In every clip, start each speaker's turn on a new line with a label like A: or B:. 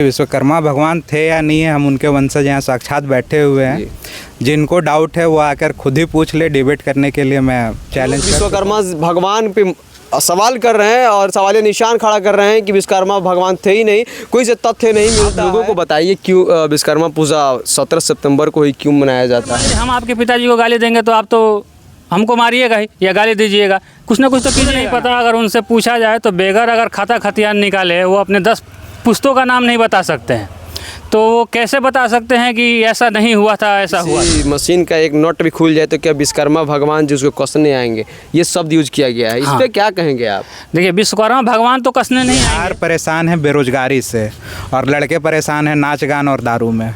A: विश्वकर्मा भगवान थे या नहीं है, हम उनके वंशज यहाँ साक्षात बैठे हुए हैं। जिनको डाउट है वो आकर खुद ही पूछ ले। डिबेट करने के लिए मैं चैलेंज
B: विश्वकर्मा भगवान पे सवाल कर रहे हैं और सवालिया निशान खड़ा कर रहे हैं कि विश्वकर्मा भगवान थे ही नहीं, कोई से तथ्य नहीं मिलता। लोगों को बताइए क्यों विश्वकर्मा पूजा 17 सितंबर को ही क्यों मनाया जाता है?
C: हम आपके पिताजी को गाली देंगे तो आप तो हमको मारिएगा ही या गाली दीजिएगा, कुछ ना कुछ तो कीजिए। नहीं पता अगर उनसे पूछा जाए तो बेगर अगर खाता खतियान निकाले वो अपने 10 पुस्तों का नाम नहीं बता सकते हैं, तो वो कैसे बता सकते हैं कि ऐसा नहीं हुआ था, ऐसा हुआ।
B: मशीन का एक नट भी खुल जाए तो क्या विश्वकर्मा भगवान जिसको कसने आएंगे, ये शब्द यूज किया गया है। इस पे क्या कहेंगे आप?
C: देखिए, विश्वकर्मा भगवान तो कसने नहीं आएंगे।
A: बिहार परेशान है बेरोजगारी से और लड़के परेशान है नाच गान और दारू में,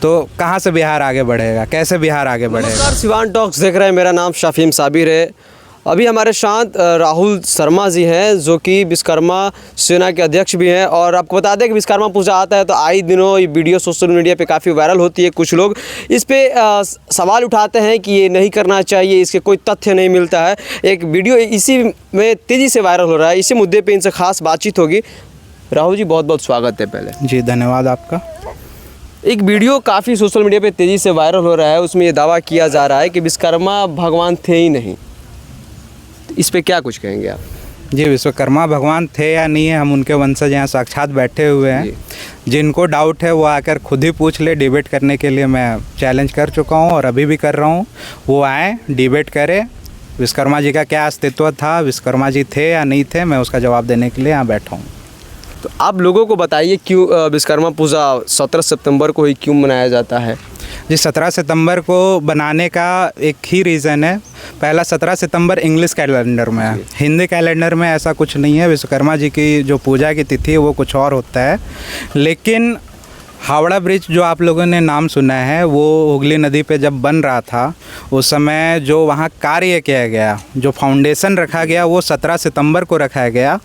A: तो कहाँ से बिहार आगे बढ़ेगा, कैसे बिहार आगे बढ़ेगा?
B: नमस्कार, सिवान टॉक्स देख रहे हैं। मेरा नाम शाफीम साबिर है। अभी हमारे साथ राहुल शर्मा जी हैं जो कि विश्वकर्मा सेना के अध्यक्ष भी हैं। और आपको बता दें कि विश्वकर्मा पूजा आता है तो आए दिनों ये वीडियो सोशल मीडिया पे काफ़ी वायरल होती है। कुछ लोग इस पे सवाल उठाते हैं कि ये नहीं करना चाहिए, इसके कोई तथ्य नहीं मिलता है। एक वीडियो इसी में तेज़ी से वायरल हो रहा है, इसी मुद्दे पर इनसे खास बातचीत होगी। राहुल जी, बहुत बहुत स्वागत है। पहले
A: जी धन्यवाद आपका।
B: एक वीडियो काफ़ी सोशल मीडिया पे तेज़ी से वायरल हो रहा है, उसमें ये दावा किया जा रहा है कि विश्वकर्मा भगवान थे ही नहीं। इस पे क्या कुछ कहेंगे आप?
A: जी, विश्वकर्मा भगवान थे या नहीं है, हम उनके वंशज यहाँ साक्षात बैठे हुए हैं। जिनको डाउट है वो आकर खुद ही पूछ ले। डिबेट करने के लिए मैं चैलेंज कर चुका हूँ और अभी भी कर रहा हूँ। वो आए, डिबेट करें। विश्वकर्मा जी का क्या अस्तित्व था, विश्वकर्मा जी थे या नहीं थे, मैं उसका जवाब देने के लिए यहाँ बैठा हूँ।
B: तो आप लोगों को बताइए क्यों विश्वकर्मा पूजा 17 सितंबर को ही क्यों मनाया जाता है?
A: जी, 17 सितंबर को बनाने का एक ही रीज़न है। पहला, 17 सितंबर इंग्लिश कैलेंडर में है, हिंदी कैलेंडर में ऐसा कुछ नहीं है। विश्वकर्मा जी की जो पूजा की तिथि है वो कुछ और होता है। लेकिन हावड़ा ब्रिज जो आप लोगों ने नाम सुना है, वो हुगली नदी पे जब बन रहा था उस समय जो वहाँ कार्य किया गया, जो फाउंडेशन रखा गया, वो 17 सितंबर को रखा गया।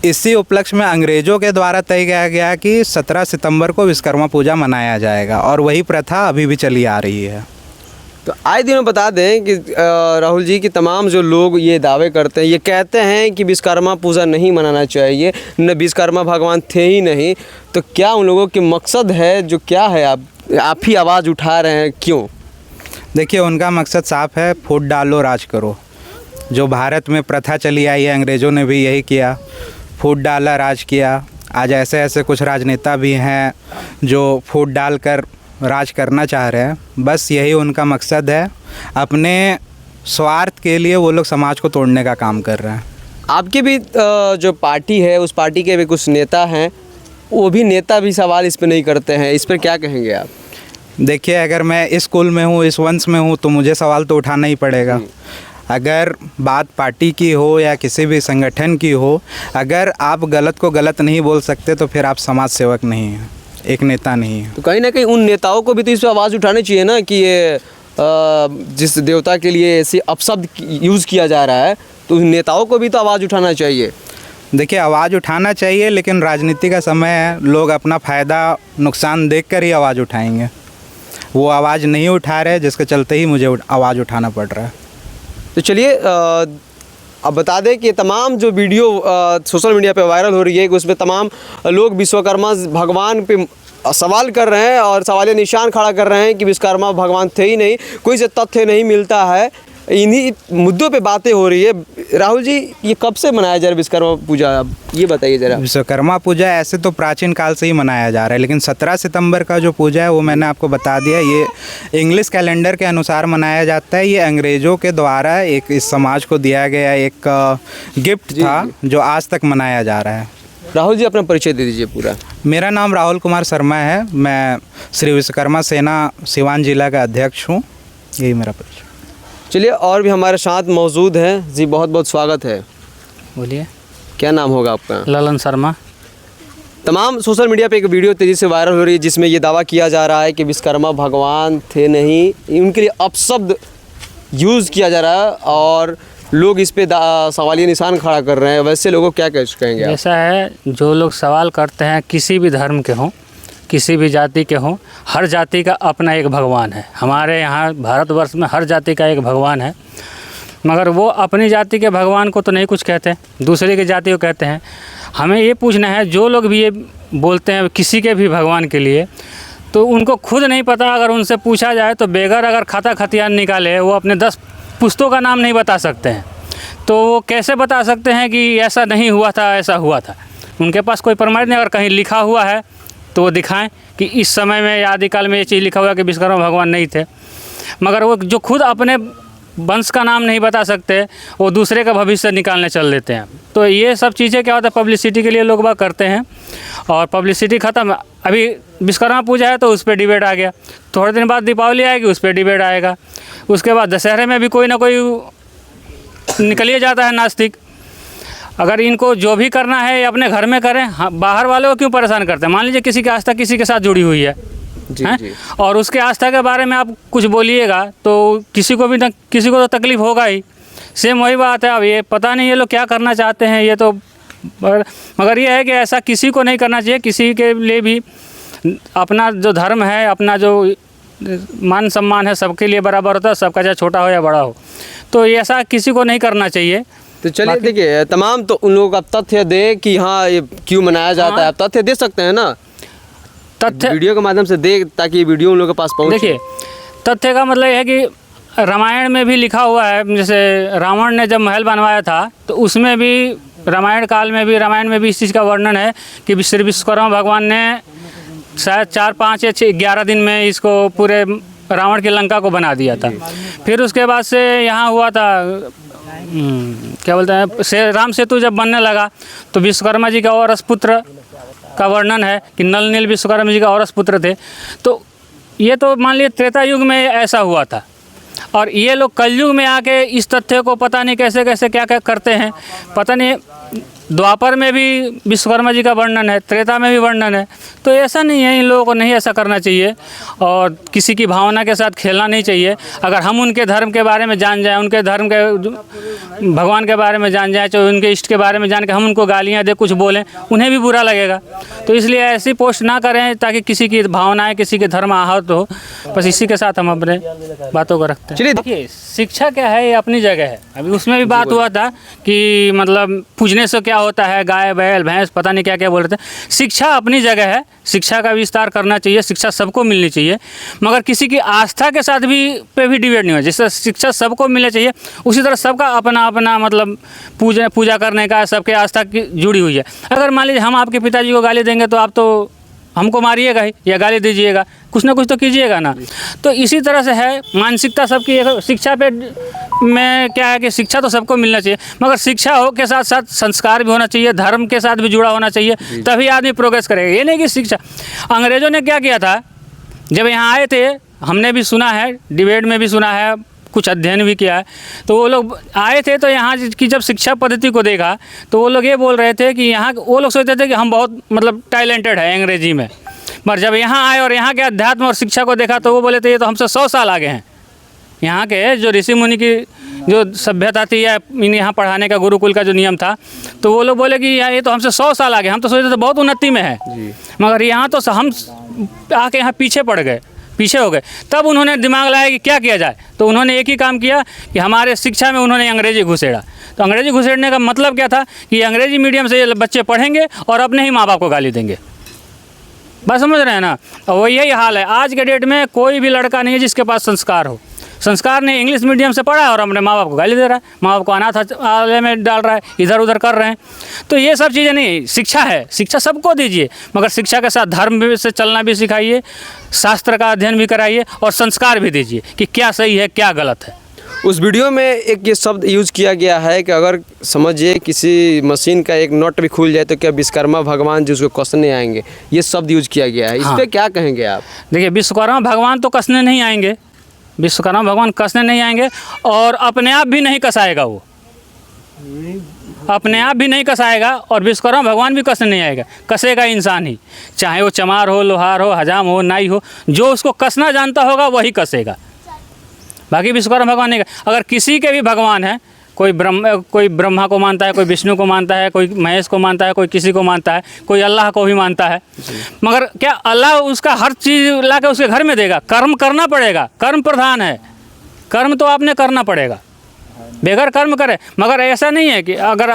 A: इसी उपलक्ष्य में अंग्रेज़ों के द्वारा तय किया गया कि 17 सितंबर को विश्वकर्मा पूजा मनाया जाएगा और वही प्रथा अभी भी चली आ रही है।
B: तो आए दिन में बता दें कि राहुल जी, कि तमाम जो लोग ये दावे करते हैं, ये कहते हैं कि विश्वकर्मा पूजा नहीं मनाना चाहिए, न विश्वकर्मा भगवान थे ही नहीं, तो क्या उन लोगों की मकसद है, जो क्या है? आप ही आवाज़ उठा रहे हैं, क्यों?
A: देखिए, उनका मकसद साफ है, फूट डालो राज करो। जो भारत में प्रथा चली आई है, अंग्रेज़ों ने भी यही किया, फूट डाला राज किया। आज ऐसे ऐसे कुछ राजनेता भी हैं जो फूट डालकर राज करना चाह रहे हैं। बस यही उनका मकसद है। अपने स्वार्थ के लिए वो लोग समाज को तोड़ने का काम कर रहे हैं। आपके
B: भी जो पार्टी है, उस पार्टी के भी कुछ नेता हैं, वो भी नेता भी सवाल इस पर नहीं करते हैं। इस पर क्या कहेंगे आप?
A: देखिए, अगर मैं इस कुल में हूँ, इस वंश में हूँ, तो मुझे सवाल तो उठाना ही पड़ेगा। अगर बात पार्टी की हो या किसी भी संगठन की हो, अगर आप गलत को गलत नहीं बोल सकते तो फिर आप समाज सेवक नहीं हैं, एक नेता नहीं है।
B: तो कहीं ना कहीं उन नेताओं को भी तो इस पर आवाज़ उठानी चाहिए ना कि ये जिस देवता के लिए ऐसे अपशब्द यूज़ किया जा रहा है, तो उन नेताओं को भी तो आवाज़ उठाना चाहिए।
A: देखिए, आवाज़ उठाना चाहिए, लेकिन राजनीति का समय है, लोग अपना फ़ायदा नुकसान देखकर ही आवाज़ उठाएंगे। वो आवाज़ नहीं उठा रहे, जिसके चलते ही मुझे आवाज़ उठाना पड़ रहा है।
B: तो चलिए, अब बता दें कि तमाम जो वीडियो सोशल मीडिया पे वायरल हो रही है, उसमें तमाम लोग विश्वकर्मा भगवान पे सवाल कर रहे हैं और सवालिया निशान खड़ा कर रहे हैं कि विश्वकर्मा भगवान थे ही नहीं, कोई से तथ्य नहीं मिलता है। इन्हीं मुद्दों पे बातें हो रही है। राहुल जी, ये कब से मनाया जा रहा है विश्वकर्मा पूजा, आप ये बताइए ज़रा।
A: विश्वकर्मा पूजा ऐसे तो प्राचीन काल से ही मनाया जा रहा है, लेकिन 17 सितंबर का जो पूजा है वो मैंने आपको बता दिया, ये इंग्लिश कैलेंडर के अनुसार मनाया जाता है। ये अंग्रेज़ों के द्वारा एक इस समाज को दिया गया एक गिफ्ट था जो आज तक मनाया जा रहा है।
B: राहुल जी, अपना परिचय दे दीजिए पूरा।
A: मेरा नाम राहुल कुमार शर्मा है, मैं श्री विश्वकर्मा सेना सिवान जिला का अध्यक्ष हूँ। यही मेरा परिचय।
B: चलिए, और भी हमारे साथ मौजूद हैं जी, बहुत बहुत स्वागत है।
C: बोलिए,
B: क्या नाम होगा आपका?
C: ललन शर्मा।
B: तमाम सोशल मीडिया पे एक वीडियो तेज़ी से वायरल हो रही है जिसमें ये दावा किया जा रहा है कि विश्वकर्मा भगवान थे नहीं, उनके लिए अपशब्द यूज़ किया जा रहा है और लोग इस पे सवालिया निशान खड़ा कर रहे हैं। वैसे लोगों को क्या कहेंगे आप?
C: ऐसा है, जो लोग सवाल करते हैं किसी भी धर्म के हों, किसी भी जाति के हों, हर जाति का अपना एक भगवान है। हमारे यहाँ भारतवर्ष में हर जाति का एक भगवान है, मगर वो अपनी जाति के भगवान को तो नहीं कुछ कहते, दूसरे की जाति को कहते हैं। हमें ये पूछना है, जो लोग भी ये बोलते हैं किसी के भी भगवान के लिए, तो उनको खुद नहीं पता। अगर उनसे पूछा जाए तो बेगर अगर खाता खतियान निकाले, वो अपने 10 पुश्तों का नाम नहीं बता सकते हैं। तो वो कैसे बता सकते हैं कि ऐसा नहीं हुआ था, ऐसा हुआ था? उनके पास कोई प्रमाण नहीं। अगर कहीं लिखा हुआ है तो वो दिखाएं कि इस समय में या आदिकाल में ये चीज़ लिखा हुआ है कि विश्वकर्मा भगवान नहीं थे। मगर वो जो खुद अपने वंश का नाम नहीं बता सकते, वो दूसरे का भविष्य निकालने चल देते हैं। तो ये सब चीज़ें क्या होता है, पब्लिसिटी के लिए लोग बात करते हैं, और पब्लिसिटी ख़त्म। अभी विश्वकर्मा पूजा है तो उस पर डिबेट आ गया, थोड़े दिन बाद दीपावली आएगी, उस पर डिबेट आएगा, उसके बाद दशहरे में भी कोई ना कोई निकल ही जाता है नास्तिक। अगर इनको जो भी करना है ये अपने घर में करें, हाँ, बाहर वाले को क्यों परेशान करते हैं? मान लीजिए किसी की आस्था किसी के साथ जुड़ी हुई है,
B: जी।
C: और उसके आस्था के बारे में आप कुछ बोलिएगा तो किसी को तो तकलीफ होगा ही। सेम वही बात है। अब ये पता नहीं ये लोग क्या करना चाहते हैं, ये तो मगर ये है कि ऐसा किसी को नहीं करना चाहिए। किसी के लिए भी अपना जो धर्म है, अपना जो मान सम्मान है, सबके लिए बराबर होता है, सबका चाहे छोटा हो या बड़ा हो। तो ये ऐसा किसी को नहीं करना चाहिए।
B: तो चलिए देखिए, तमाम तो उन लोगों का तथ्य दे कि हाँ ये क्यों मनाया जाता है, आप तथ्य दे सकते हैं ना,
C: तथ्य
B: वीडियो के माध्यम से दे, ताकि ये वीडियो उन लोगों के पास पहुँचे।
C: देखिए, तथ्य का मतलब ये है कि रामायण में भी लिखा हुआ है, जैसे रावण ने जब महल बनवाया था तो उसमें भी रामायण काल में भी, रामायण में भी इस चीज़ का वर्णन है कि श्री विश्वकर्मा भगवान ने शायद 4, 5 या 6, 11 दिन में इसको पूरे रावण की लंका को बना दिया था। फिर उसके बाद से यहाँ हुआ था, क्या बोलते हैं, राम सेतु जब बनने लगा तो विश्वकर्मा जी का औरस पुत्र का वर्णन है कि नल नील विश्वकर्मा जी का औरस पुत्र थे। तो ये तो मान लीजिए त्रेता युग में ऐसा हुआ था, और ये लोग कलयुग में आके इस तथ्य को पता नहीं कैसे कैसे क्या क्या करते हैं, पता नहीं। द्वापर में भी विश्वकर्मा जी का वर्णन है, त्रेता में भी वर्णन है। तो ऐसा नहीं है, इन लोगों को नहीं ऐसा करना चाहिए, और किसी की भावना के साथ खेलना नहीं चाहिए। अगर हम उनके धर्म के बारे में जान जाएं, उनके धर्म के भगवान के बारे में जान जाएं, चाहे उनके इष्ट के बारे में जान के हम उनको गालियाँ दे, कुछ बोलें, उन्हें भी बुरा लगेगा। तो इसलिए ऐसी पोस्ट ना करें ताकि किसी की भावनाएँ, किसी के धर्म आहत हो। बस इसी के साथ हम अपने बातों को रखते हैं।
B: चलिए
C: देखिए, शिक्षा क्या है, ये अपनी जगह है। अभी उसमें भी बात हुआ था कि मतलब पूजने से क्या होता है, गाय बैल भैंस पता नहीं क्या क्या बोल रहे थे। शिक्षा अपनी जगह है, शिक्षा का विस्तार करना चाहिए, शिक्षा सबको मिलनी चाहिए, मगर किसी की आस्था के साथ भी पे भी डिबेट नहीं हो। जिस तरह शिक्षा सबको मिलनी चाहिए, उसी तरह सबका अपना अपना मतलब पूजा करने का, सबके आस्था की जुड़ी हुई है। अगर मान लीजिए हम आपके पिताजी को गाली देंगे तो आप तो हमको मारिएगा ही या गाली दीजिएगा, कुछ ना कुछ तो कीजिएगा ना। तो इसी तरह से है मानसिकता सबकी। शिक्षा पे में क्या है कि शिक्षा तो सबको मिलना चाहिए, मगर शिक्षा हो के साथ साथ संस्कार भी होना चाहिए, धर्म के साथ भी जुड़ा होना चाहिए, तभी आदमी प्रोग्रेस करेगा। ये नहीं कि शिक्षा, अंग्रेज़ों ने क्या किया था जब यहाँ आए थे, हमने भी सुना है, डिबेट में भी सुना है, कुछ अध्ययन भी किया है। तो वो लोग आए थे तो यहाँ की जब शिक्षा पद्धति को देखा तो वो लोग ये बोल रहे थे कि यहाँ, वो लोग सोचते थे कि हम बहुत मतलब टैलेंटेड है अंग्रेजी में, पर जब यहाँ आए और यहाँ के अध्यात्म और शिक्षा को देखा तो वो बोले थे ये तो हमसे 100 साल आगे हैं। यहाँ के जो ऋषि मुनि की जो सभ्यता थी या यहाँ पढ़ाने का गुरुकुल का जो नियम था, तो वो लोग बोले कि ये तो हमसे 100 साल आगे, हम तो सोचते थे बहुत उन्नति में है, मगर यहाँ तो हम आके यहाँ पीछे हो गए। तब उन्होंने दिमाग लाया कि क्या किया जाए, तो उन्होंने एक ही काम किया कि हमारे शिक्षा में उन्होंने अंग्रेजी घुसेड़ा। तो अंग्रेजी घुसेड़ने का मतलब क्या था कि अंग्रेजी मीडियम से ये बच्चे पढ़ेंगे और अपने ही माँ बाप को गाली देंगे। बात समझ रहे हैं ना? और वो यही हाल है आज के डेट में। कोई भी लड़का नहीं है जिसके पास संस्कार हो। संस्कार ने इंग्लिश मीडियम से पढ़ा है और अपने माँ बाप को गाली दे रहा है, माँ बाप को अनाथालय में डाल रहा है, इधर उधर कर रहे हैं। तो ये सब चीज़ें नहीं, शिक्षा है, शिक्षा सबको दीजिए, मगर शिक्षा के साथ धर्म से चलना भी सिखाइए, शास्त्र का अध्ययन भी कराइए और संस्कार भी दीजिए कि क्या सही है क्या गलत है।
B: उस वीडियो में एक ये शब्द यूज किया गया है कि अगर समझिए किसी मशीन का एक नट भी खुल जाए तो क्या विश्वकर्मा भगवान जी उसको कसने आएंगे, ये शब्द यूज किया गया है। इस पर क्या कहेंगे आप?
C: देखिए, विश्वकर्मा भगवान तो कसने नहीं आएंगे, विश्वकर्मा भगवान कसने नहीं आएंगे, और अपने आप भी नहीं कसाएगा, वो अपने आप भी नहीं कसाएगा, और विश्वकर्मा भगवान भी कसने नहीं आएगा, कसेगा इंसान ही, चाहे वो चमार हो, लोहार हो, हजाम हो, नाई हो, जो उसको कसना जानता होगा वही कसेगा, बाकी विश्वकर्मा भगवान नहीं। अगर किसी के भी भगवान हैं, कोई ब्रह्मा को मानता है, कोई विष्णु को मानता है, कोई महेश को मानता है, कोई किसी को मानता है, कोई अल्लाह को भी मानता है, मगर क्या अल्लाह उसका हर चीज़ ला के उसके घर में देगा? कर्म करना पड़ेगा, कर्म प्रधान है, कर्म तो आपने करना पड़ेगा, बेगर कर्म करे। मगर ऐसा नहीं है कि अगर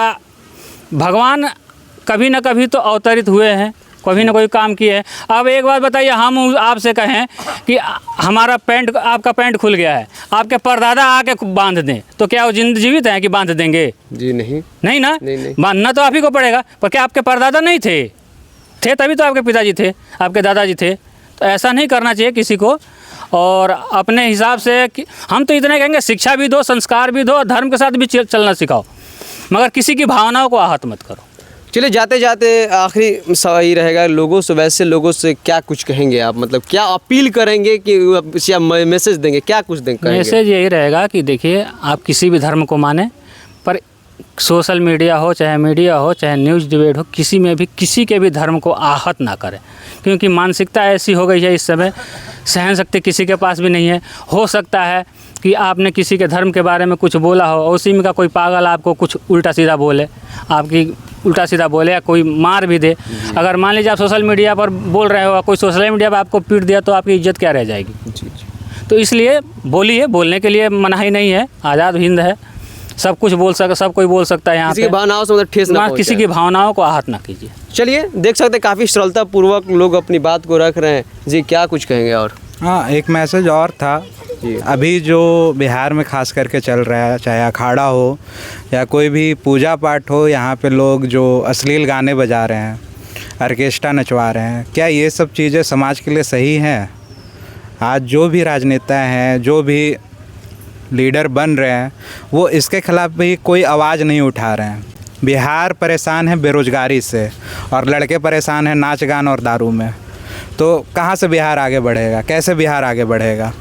C: भगवान कभी ना कभी तो अवतरित हुए हैं, कभी ना कोई काम किए हैं। अब एक बात बताइए, हम आपसे कहें कि हमारा पैंट, आपका पैंट खुल गया है, आपके परदादा आके बांध दें, तो क्या वो जीवित हैं कि बांध देंगे?
B: जी नहीं,
C: नहीं ना,
B: नहीं।
C: बांधना तो आप ही को पड़ेगा। पर क्या आपके परदादा नहीं थे तभी तो आपके पिताजी थे, आपके दादाजी थे। तो ऐसा नहीं करना चाहिए किसी को। और अपने हिसाब से हम तो इतने कहेंगे, शिक्षा भी दो, संस्कार भी दो, और धर्म के साथ भी चलना सिखाओ, मगर किसी की भावनाओं को आहत मत करो।
B: चलिए जाते जाते आखिरी सवाल ही रहेगा, लोगों से, वैसे लोगों से क्या कुछ कहेंगे आप, मतलब क्या अपील करेंगे कि या मैसेज देंगे, क्या कुछ देंगे?
C: मैसेज यही रहेगा कि देखिए, आप किसी भी धर्म को माने, पर सोशल मीडिया हो, चाहे मीडिया हो, चाहे न्यूज़ डिबेट हो, किसी में भी किसी के भी धर्म को आहत ना करें, क्योंकि मानसिकता ऐसी हो गई है इस समय, सहन शक्ति किसी के पास भी नहीं है। हो सकता है कि आपने किसी के धर्म के बारे में कुछ बोला हो, उसी में का कोई पागल आपको कुछ उल्टा सीधा बोले, आपकी उल्टा सीधा बोले, या कोई मार भी दे। अगर मान लीजिए आप सोशल मीडिया पर बोल रहे हो, कोई सोशल मीडिया पर आपको पीट दिया, तो आपकी इज्जत क्या रह जाएगी?
B: जी।
C: तो इसलिए बोलिए, बोलने के लिए मनाही नहीं है, आज़ाद हिंद है, सब कुछ सब कोई बोल सकता है यहाँ
B: किसी की
C: पे।
B: भावनाओं से मतलब ठेस ना
C: किसी की भावनाओं को आहत ना कीजिए।
B: चलिए देख सकते हैं काफ़ी सरलता पूर्वक लोग अपनी बात को रख रहे हैं। जी क्या कुछ कहेंगे? और
A: हाँ, एक मैसेज और था। अभी जो बिहार में खास करके चल रहा है, चाहे अखाड़ा हो या कोई भी पूजा पाठ हो, यहाँ पे लोग जो अश्लील गाने बजा रहे हैं, ऑर्केस्ट्रा नचवा रहे हैं, क्या ये सब चीज़ें समाज के लिए सही हैं? आज जो भी राजनेता हैं, जो भी लीडर बन रहे हैं, वो इसके खिलाफ भी कोई आवाज़ नहीं उठा रहे हैं। बिहार परेशान है बेरोज़गारी से, और लड़के परेशान हैं नाच गान और दारू में। तो कहाँ से बिहार आगे बढ़ेगा, कैसे बिहार आगे बढ़ेगा?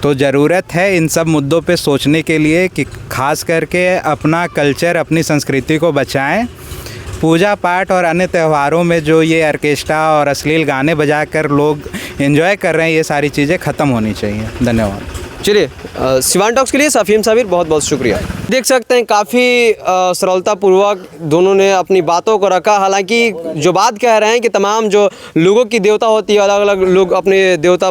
A: तो ज़रूरत है इन सब मुद्दों पे सोचने के लिए कि खास करके अपना कल्चर, अपनी संस्कृति को बचाएं। पूजा पाठ और अन्य त्योहारों में जो ये ऑर्केस्ट्रा और अश्लील गाने बजाकर लोग एंजॉय कर रहे हैं, ये सारी चीज़ें ख़त्म होनी चाहिए। धन्यवाद।
B: चलिए सिवान टॉक्स के लिए सफ़ीम साबिर बहुत बहुत शुक्रिया। देख सकते हैं काफ़ी सरलतापूर्वक दोनों ने अपनी बातों को रखा। हालांकि जो बात कह रहे हैं कि तमाम जो लोगों की देवता होती है, अलग अलग लोग अपने देवता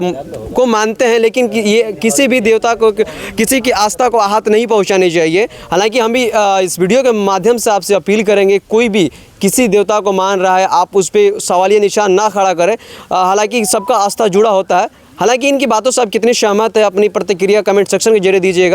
B: को मानते हैं, लेकिन ये किसी भी देवता को, किसी की आस्था को आहत नहीं पहुंचानी चाहिए। हालांकि हम भी इस वीडियो के माध्यम से आपसे अपील करेंगे, कोई भी किसी देवता को मान रहा है, आप उस पर सवालिया निशान ना खड़ा करें। हालांकि सबका आस्था जुड़ा होता है। हालांकि इनकी बातों से आप कितनी सहमत है, अपनी प्रतिक्रिया कमेंट सेक्शन के जरिए दीजिएगा।